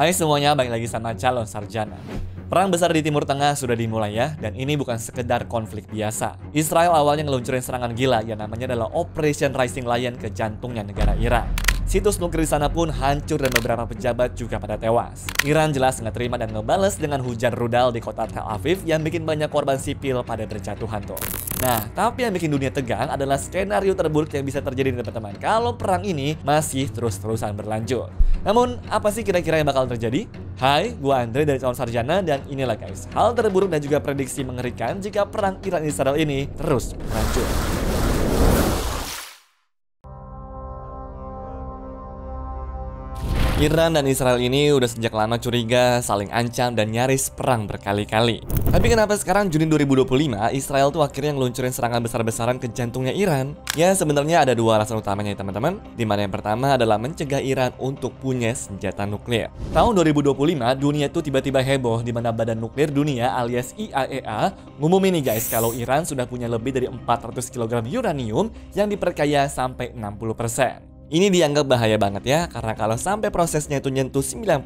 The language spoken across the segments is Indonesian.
Hai semuanya, balik lagi sama calon sarjana. Perang besar di Timur Tengah sudah dimulai ya, dan ini bukan sekedar konflik biasa. Israel awalnya ngeluncurin serangan gila yang namanya adalah Operation Rising Lion ke jantungnya negara Iran. Situs nuklir di sana pun hancur dan beberapa pejabat juga pada tewas. Iran jelas nggak terima dan ngebales dengan hujan rudal di kota Tel Aviv yang bikin banyak korban sipil pada berjatuhan tuh. Nah, tapi yang bikin dunia tegang adalah skenario terburuk yang bisa terjadi nih teman-teman kalau perang ini masih terus-terusan berlanjut. Namun, apa sih kira-kira yang bakal terjadi? Hai, gua Andre dari calon sarjana dan inilah guys, hal terburuk dan juga prediksi mengerikan jika perang Iran-Israel ini terus berlanjut. Iran dan Israel ini udah sejak lama curiga, saling ancam, dan nyaris perang berkali-kali. Tapi kenapa sekarang Juni 2025, Israel tuh akhirnya ngeluncurin serangan besar-besaran ke jantungnya Iran? Ya sebenarnya ada dua alasan utamanya ya teman-teman. Dimana yang pertama adalah mencegah Iran untuk punya senjata nuklir. Tahun 2025, dunia tuh tiba-tiba heboh dimana Badan Nuklir Dunia alias IAEA ngumumin nih guys kalau Iran sudah punya lebih dari 400 kg uranium yang diperkaya sampai 60%. Ini dianggap bahaya banget ya, karena kalau sampai prosesnya itu nyentuh 90%,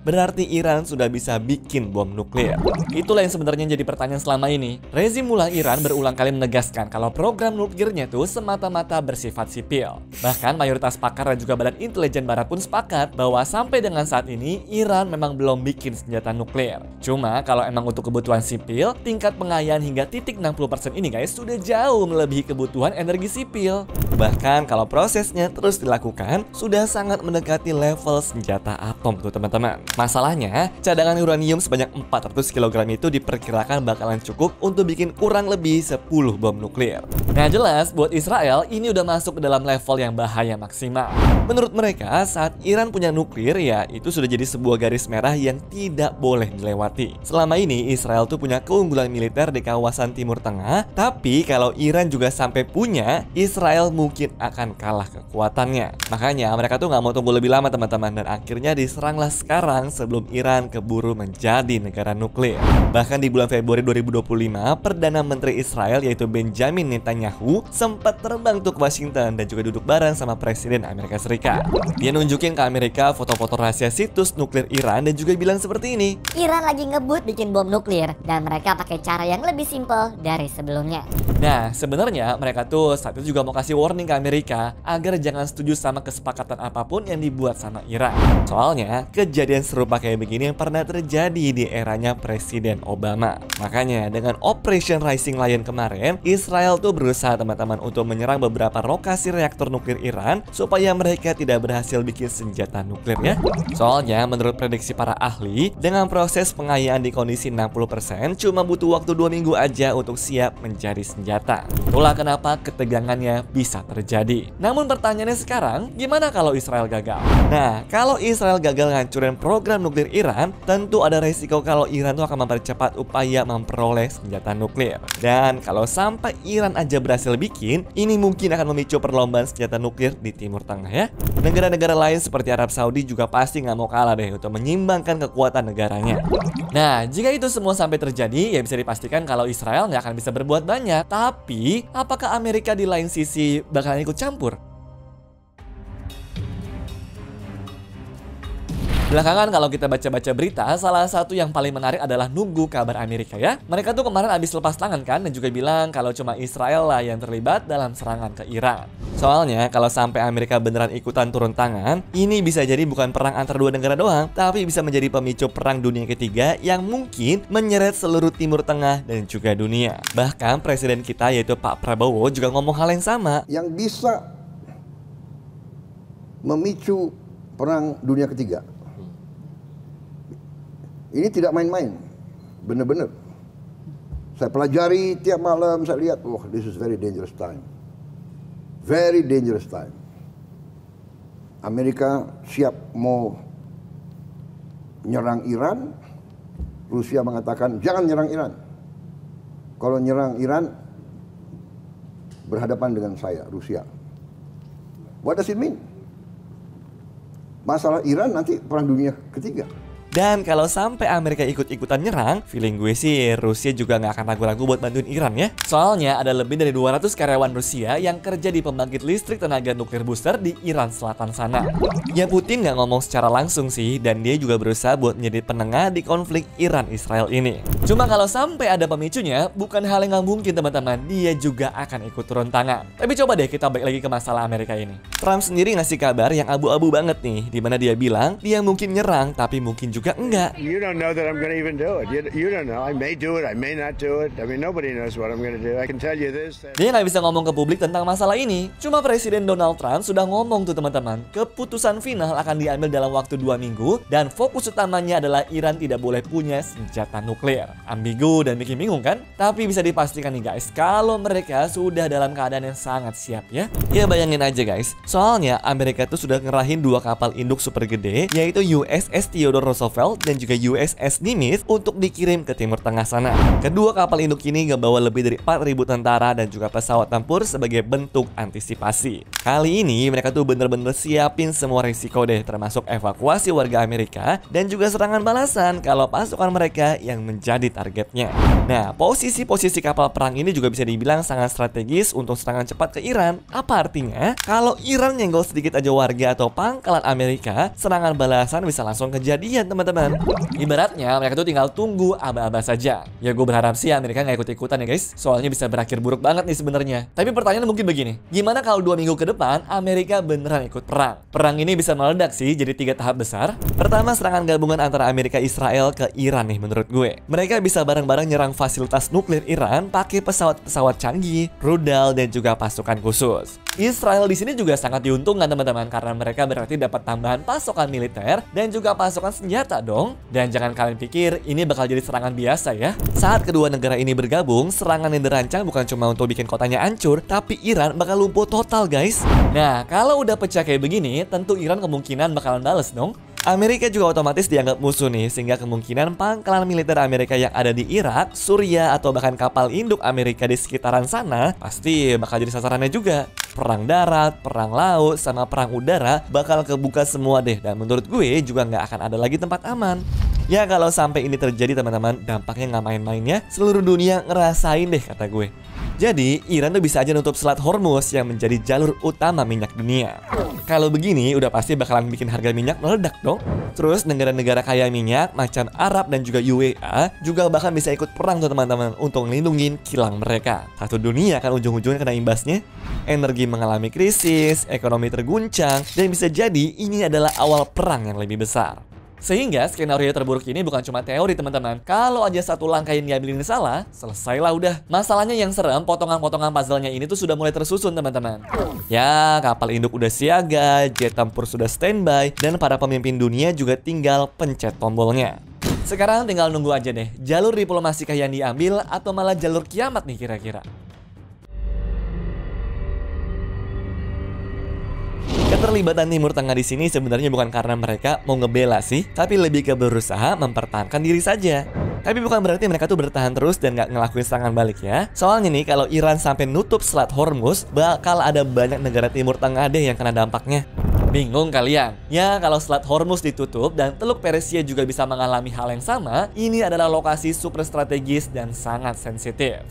berarti Iran sudah bisa bikin bom nuklir. Itulah yang sebenarnya jadi pertanyaan selama ini. Rezim Mullah Iran berulang kali menegaskan kalau program nuklirnya itu semata-mata bersifat sipil. Bahkan mayoritas pakar dan juga badan intelijen barat pun sepakat bahwa sampai dengan saat ini, Iran memang belum bikin senjata nuklir. Cuma kalau emang untuk kebutuhan sipil, tingkat pengayaan hingga titik 60% ini guys sudah jauh melebihi kebutuhan energi sipil. Bahkan kalau prosesnya terus dilakukan, sudah sangat mendekati level senjata atom tuh teman-teman. Masalahnya, cadangan uranium sebanyak 400 kg itu diperkirakan bakalan cukup untuk bikin kurang lebih 10 bom nuklir. Nah jelas, buat Israel ini udah masuk ke dalam level yang bahaya maksimal. Menurut mereka, saat Iran punya nuklir ya itu sudah jadi sebuah garis merah yang tidak boleh dilewati. Selama ini Israel tuh punya keunggulan militer di kawasan Timur Tengah, tapi kalau Iran juga sampai punya, Israel mungkin akan kalah kekuatannya. Makanya mereka tuh nggak mau tunggu lebih lama teman-teman, dan akhirnya diseranglah sekarang sebelum Iran keburu menjadi negara nuklir. Bahkan di bulan Februari 2025, Perdana Menteri Israel yaitu Benjamin Netanyahu sempat terbang tuh ke Washington dan juga duduk bareng sama Presiden Amerika Serikat. Dia nunjukin ke Amerika foto-foto rahasia situs nuklir Iran dan juga bilang seperti ini. Iran lagi ngebut bikin bom nuklir dan mereka pakai cara yang lebih simpel dari sebelumnya. Nah, sebenarnya mereka tuh saat itu juga mau kasih warning ke Amerika agar jangan setuju sama kesepakatan apapun yang dibuat sama Iran. Soalnya, kejadian serupa kayak begini yang pernah terjadi di eranya Presiden Obama. Makanya, dengan Operation Rising Lion kemarin, Israel tuh berusaha teman-teman untuk menyerang beberapa lokasi reaktor nuklir Iran supaya mereka tidak berhasil bikin senjata nuklir ya. Soalnya, menurut prediksi para ahli, dengan proses pengayaan di kondisi 60% cuma butuh waktu 2 minggu aja untuk siap mencari senjata. Itulah kenapa ketegangannya bisa terjadi. Namun pertanyaannya sekarang, gimana kalau Israel gagal? Nah, kalau Israel gagal ngancurin program nuklir Iran, tentu ada resiko kalau Iran tuh akan mempercepat upaya memperoleh senjata nuklir. Dan kalau sampai Iran aja berhasil bikin, ini mungkin akan memicu perlombaan senjata nuklir di Timur Tengah ya. Negara-negara lain seperti Arab Saudi juga pasti nggak mau kalah deh untuk menyimbangkan kekuatan negaranya. Nah, jika itu semua sampai terjadi, ya bisa dipastikan kalau Israel nggak akan bisa berbuat banyak. Tapi, apakah Amerika di lain sisi bakalan ikut campur? Belakangan kalau kita baca-baca berita, salah satu yang paling menarik adalah nunggu kabar Amerika ya. Mereka tuh kemarin habis lepas tangan kan dan juga bilang kalau cuma Israel lah yang terlibat dalam serangan ke Iran. Soalnya kalau sampai Amerika beneran ikutan turun tangan, ini bisa jadi bukan perang antar dua negara doang, tapi bisa menjadi pemicu perang dunia ketiga yang mungkin menyeret seluruh Timur Tengah dan juga dunia. Bahkan presiden kita yaitu Pak Prabowo juga ngomong hal yang sama. Yang bisa memicu perang dunia ketiga. Ini tidak main-main, benar-benar. Saya pelajari tiap malam, saya lihat, wah, this is very dangerous time. Very dangerous time. Amerika siap mau nyerang Iran, Rusia mengatakan jangan nyerang Iran. Kalau nyerang Iran, berhadapan dengan saya, Rusia. What does it mean? Masalah Iran nanti perang dunia ketiga. Dan kalau sampai Amerika ikut-ikutan nyerang, feeling gue sih Rusia juga nggak akan ragu-ragu buat bantuin Iran ya. Soalnya ada lebih dari 200 karyawan Rusia yang kerja di pembangkit listrik tenaga nuklir booster di Iran Selatan sana. Ya Putin nggak ngomong secara langsung sih, dan dia juga berusaha buat menjadi penengah di konflik Iran-Israel ini. Cuma kalau sampai ada pemicunya, bukan hal yang nggak mungkin teman-teman, dia juga akan ikut turun tangan. Tapi coba deh kita balik lagi ke masalah Amerika ini. Trump sendiri ngasih kabar yang abu-abu banget nih, dimana dia bilang dia mungkin nyerang, tapi mungkin juga enggak. You don't know that I'm going to even do it. You don't know. I may do it. I may not do it. I mean, nobody knows what I'm going to do. I can tell you this. Dia nggak bisa ngomong ke publik tentang masalah ini. Cuma Presiden Donald Trump sudah ngomong tuh teman-teman, keputusan final akan diambil dalam waktu 2 minggu dan fokus utamanya adalah Iran tidak boleh punya senjata nuklir. Ambigu dan bikin bingung kan? Tapi bisa dipastikan nih guys, kalau mereka sudah dalam keadaan yang sangat siap ya. Ya bayangin aja guys, soalnya Amerika tuh sudah ngerahin 2 kapal induk super gede, yaitu USS Theodore Roosevelt dan juga USS Nimitz untuk dikirim ke Timur Tengah sana. Kedua kapal induk ini ngebawa lebih dari 4.000 tentara dan juga pesawat tempur sebagai bentuk antisipasi. Kali ini mereka tuh bener-bener siapin semua risiko deh, termasuk evakuasi warga Amerika dan juga serangan balasan kalau pasukan mereka yang menjadi targetnya. Nah, posisi-posisi kapal perang ini juga bisa dibilang sangat strategis untuk serangan cepat ke Iran. Apa artinya? Kalau Iran nyenggol sedikit aja warga atau pangkalan Amerika, serangan balasan bisa langsung kejadian teman-teman. Ibaratnya mereka tuh tinggal tunggu aba-aba saja. Ya gue berharap sih Amerika nggak ikut-ikutan ya guys, soalnya bisa berakhir buruk banget nih sebenarnya. Tapi pertanyaan mungkin begini, gimana kalau 2 minggu ke depan Amerika beneran ikut perang? Perang ini bisa meledak sih jadi 3 tahap besar. Pertama, serangan gabungan antara Amerika Israel ke Iran nih menurut gue. Mereka bisa bareng-barang nyerang fasilitas nuklir Iran pakai pesawat-pesawat canggih, rudal dan juga pasukan khusus. Israel di sini juga sangat diuntungkan teman-teman, karena mereka berarti dapat tambahan pasokan militer dan juga pasokan senjata dong. Dan jangan kalian pikir ini bakal jadi serangan biasa ya. Saat kedua negara ini bergabung, serangan yang dirancang bukan cuma untuk bikin kotanya hancur, tapi Iran bakal lumpuh total guys. Nah, kalau udah pecah kayak begini, tentu Iran kemungkinan bakalan bales dong. Amerika juga otomatis dianggap musuh nih, sehingga kemungkinan pangkalan militer Amerika yang ada di Irak, Suriah, atau bahkan kapal induk Amerika di sekitaran sana pasti bakal jadi sasarannya juga. Perang darat, perang laut, sama perang udara bakal kebuka semua deh, dan menurut gue juga nggak akan ada lagi tempat aman. Ya kalau sampai ini terjadi teman-teman, dampaknya nggak main-main ya. Seluruh dunia ngerasain deh kata gue. Jadi Iran tuh bisa aja nutup Selat Hormuz yang menjadi jalur utama minyak dunia. Kalau begini udah pasti bakalan bikin harga minyak meledak dong. Terus negara-negara kaya minyak macam Arab dan juga UAE juga bahkan bisa ikut perang tuh teman-teman untuk ngelindungin kilang mereka. Satu dunia kan ujung-ujungnya kena imbasnya. Energi mengalami krisis, ekonomi terguncang, dan bisa jadi ini adalah awal perang yang lebih besar. Sehingga skenario terburuk ini bukan cuma teori teman-teman. Kalau aja satu langkah yang diambil ini salah, selesailah udah. Masalahnya yang serem, potongan-potongan puzzle-nya ini tuh sudah mulai tersusun teman-teman. Ya, kapal induk udah siaga, jet tempur sudah standby, dan para pemimpin dunia juga tinggal pencet tombolnya. Sekarang tinggal nunggu aja deh, jalur diplomasikah yang diambil atau malah jalur kiamat nih kira-kira. Keterlibatan Timur Tengah di sini sebenarnya bukan karena mereka mau ngebela sih, tapi lebih ke berusaha mempertahankan diri saja. Tapi bukan berarti mereka tuh bertahan terus dan nggak ngelakuin serangan balik ya. Soalnya nih kalau Iran sampai nutup Selat Hormuz, bakal ada banyak negara Timur Tengah deh yang kena dampaknya. Bingung kalian? Ya kalau Selat Hormuz ditutup dan Teluk Persia juga bisa mengalami hal yang sama, ini adalah lokasi super strategis dan sangat sensitif.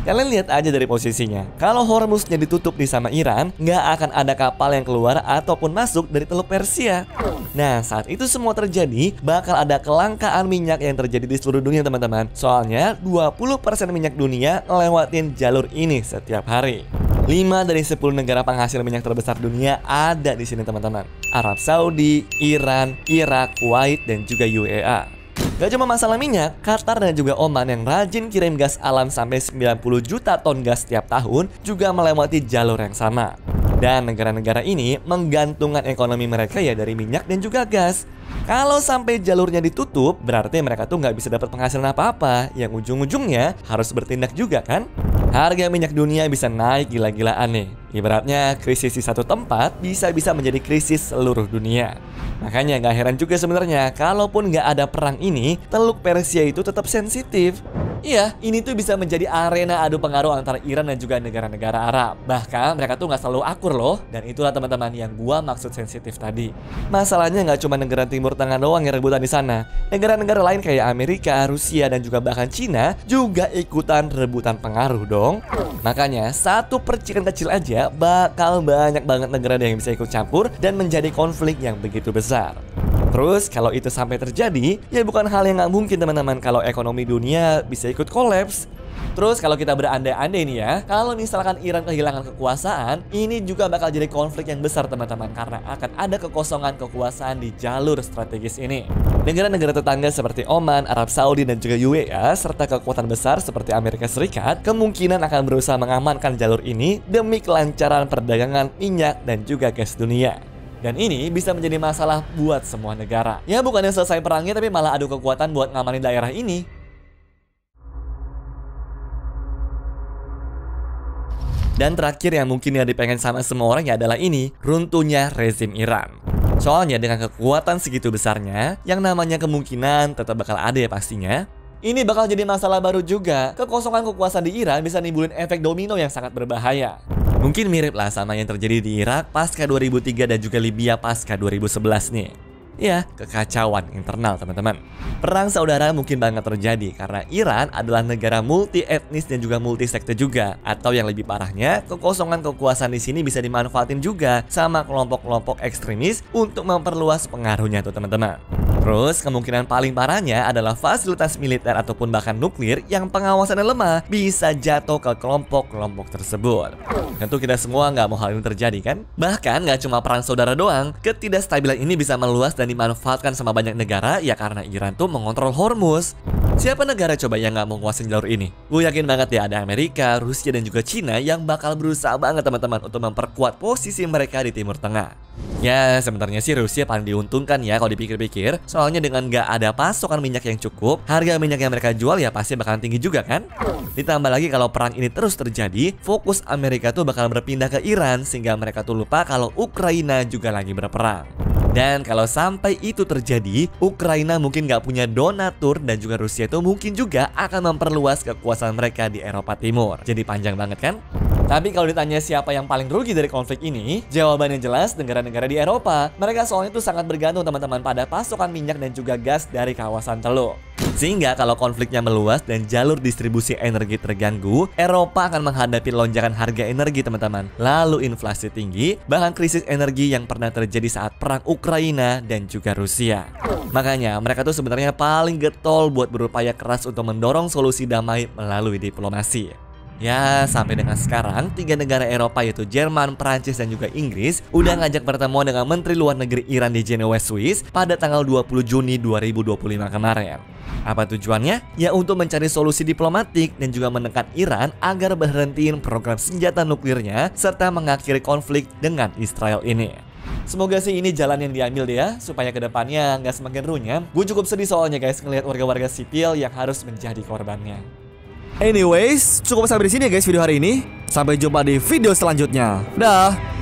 Kalian lihat aja dari posisinya. Kalau Hormuznya ditutup di sama Iran, nggak akan ada kapal yang keluar ataupun masuk dari Teluk Persia. Nah, saat itu semua terjadi, bakal ada kelangkaan minyak yang terjadi di seluruh dunia teman-teman. Soalnya 20% minyak dunia ngelewatin jalur ini setiap hari. 5 dari 10 negara penghasil minyak terbesar dunia ada di sini teman-teman. Arab Saudi, Iran, Irak, Kuwait, dan juga UAE. Gak cuma masalah minyak, Qatar dan juga Oman yang rajin kirim gas alam sampai 90 juta ton gas setiap tahun juga melewati jalur yang sama. Dan negara-negara ini menggantungkan ekonomi mereka ya dari minyak dan juga gas. Kalau sampai jalurnya ditutup, berarti mereka tuh nggak bisa dapat penghasilan apa-apa, yang ujung-ujungnya harus bertindak juga kan? Harga minyak dunia bisa naik gila-gilaan nih. Ibaratnya krisis di satu tempat bisa-bisa menjadi krisis seluruh dunia. Makanya gak heran juga sebenarnya kalaupun gak ada perang ini, Teluk Persia itu tetap sensitif. Iya, ini tuh bisa menjadi arena adu pengaruh antara Iran dan juga negara-negara Arab. Bahkan mereka tuh nggak selalu akur loh. Dan itulah teman-teman yang gua maksud sensitif tadi. Masalahnya nggak cuma negara Timur Tengah doang yang rebutan di sana. Negara-negara lain kayak Amerika, Rusia, dan juga bahkan Cina juga ikutan rebutan pengaruh dong. Makanya satu percikan kecil aja bakal banyak banget negara yang bisa ikut campur dan menjadi konflik yang begitu besar. Terus kalau itu sampai terjadi, ya bukan hal yang nggak mungkin teman-teman kalau ekonomi dunia bisa ikut kolaps. Terus kalau kita berandai-andai nih ya, kalau misalkan Iran kehilangan kekuasaan, ini juga bakal jadi konflik yang besar teman-teman, karena akan ada kekosongan kekuasaan di jalur strategis ini. Negara-negara tetangga seperti Oman, Arab Saudi, dan juga UAE, serta kekuatan besar seperti Amerika Serikat, kemungkinan akan berusaha mengamankan jalur ini demi kelancaran perdagangan minyak dan juga gas dunia. Dan ini bisa menjadi masalah buat semua negara. Ya bukannya selesai perangnya, tapi malah adu kekuatan buat ngamanin daerah ini. Dan terakhir yang mungkin yang dipengen sama semua orang ya adalah ini, runtuhnya rezim Iran. Soalnya dengan kekuatan segitu besarnya, yang namanya kemungkinan tetap bakal ada ya pastinya. Ini bakal jadi masalah baru juga. Kekosongan kekuasaan di Iran bisa nimbulin efek domino yang sangat berbahaya. Mungkin mirip lah sama yang terjadi di Irak pasca 2003 dan juga Libya pasca 2011 nih. Ya, kekacauan internal teman-teman. Perang saudara mungkin banget terjadi karena Iran adalah negara multi etnis dan juga multi sekte juga. Atau yang lebih parahnya, kekosongan kekuasaan di sini bisa dimanfaatin juga sama kelompok-kelompok ekstremis untuk memperluas pengaruhnya tuh teman-teman. Terus kemungkinan paling parahnya adalah fasilitas militer ataupun bahkan nuklir yang pengawasannya lemah bisa jatuh ke kelompok-kelompok tersebut. Tentu kita semua nggak mau hal ini terjadi kan? Bahkan nggak cuma perang saudara doang, ketidakstabilan ini bisa meluas dan dimanfaatkan sama banyak negara ya karena Iran tuh mengontrol Hormuz. Siapa negara coba yang nggak mau nguasain jalur ini? Gue yakin banget ya ada Amerika, Rusia, dan juga Cina yang bakal berusaha banget teman-teman untuk memperkuat posisi mereka di Timur Tengah. Ya sebenarnya sih Rusia paling diuntungkan ya kalau dipikir-pikir. Soalnya dengan nggak ada pasokan minyak yang cukup, harga minyak yang mereka jual ya pasti bakalan tinggi juga kan? Ditambah lagi kalau perang ini terus terjadi, fokus Amerika tuh bakal berpindah ke Iran sehingga mereka tuh lupa kalau Ukraina juga lagi berperang. Dan kalau sampai itu terjadi, Ukraina mungkin nggak punya donatur dan juga Rusia itu mungkin juga akan memperluas kekuasaan mereka di Eropa Timur. Jadi panjang banget kan? Tapi kalau ditanya siapa yang paling rugi dari konflik ini, jawabannya jelas negara-negara di Eropa. Mereka soalnya itu sangat bergantung teman-teman pada pasokan minyak dan juga gas dari kawasan Teluk. Sehingga kalau konfliknya meluas dan jalur distribusi energi terganggu, Eropa akan menghadapi lonjakan harga energi teman-teman. Lalu inflasi tinggi, bahkan krisis energi yang pernah terjadi saat perang Ukraina dan juga Rusia. Makanya mereka tuh sebenarnya paling getol buat berupaya keras untuk mendorong solusi damai melalui diplomasi. Ya, sampai dengan sekarang, 3 negara Eropa yaitu Jerman, Prancis, dan juga Inggris udah ngajak pertemuan dengan Menteri Luar Negeri Iran di Jenewa, Swiss pada tanggal 20 Juni 2025 kemarin. Apa tujuannya? Ya untuk mencari solusi diplomatik dan juga menekan Iran agar berhentiin program senjata nuklirnya serta mengakhiri konflik dengan Israel ini. Semoga sih ini jalan yang diambil deh ya, supaya kedepannya nggak semakin runyam. Gue cukup sedih soalnya guys ngelihat warga-warga sipil yang harus menjadi korbannya. Anyways, cukup sampai di sini ya guys video hari ini. Sampai jumpa di video selanjutnya. Dah.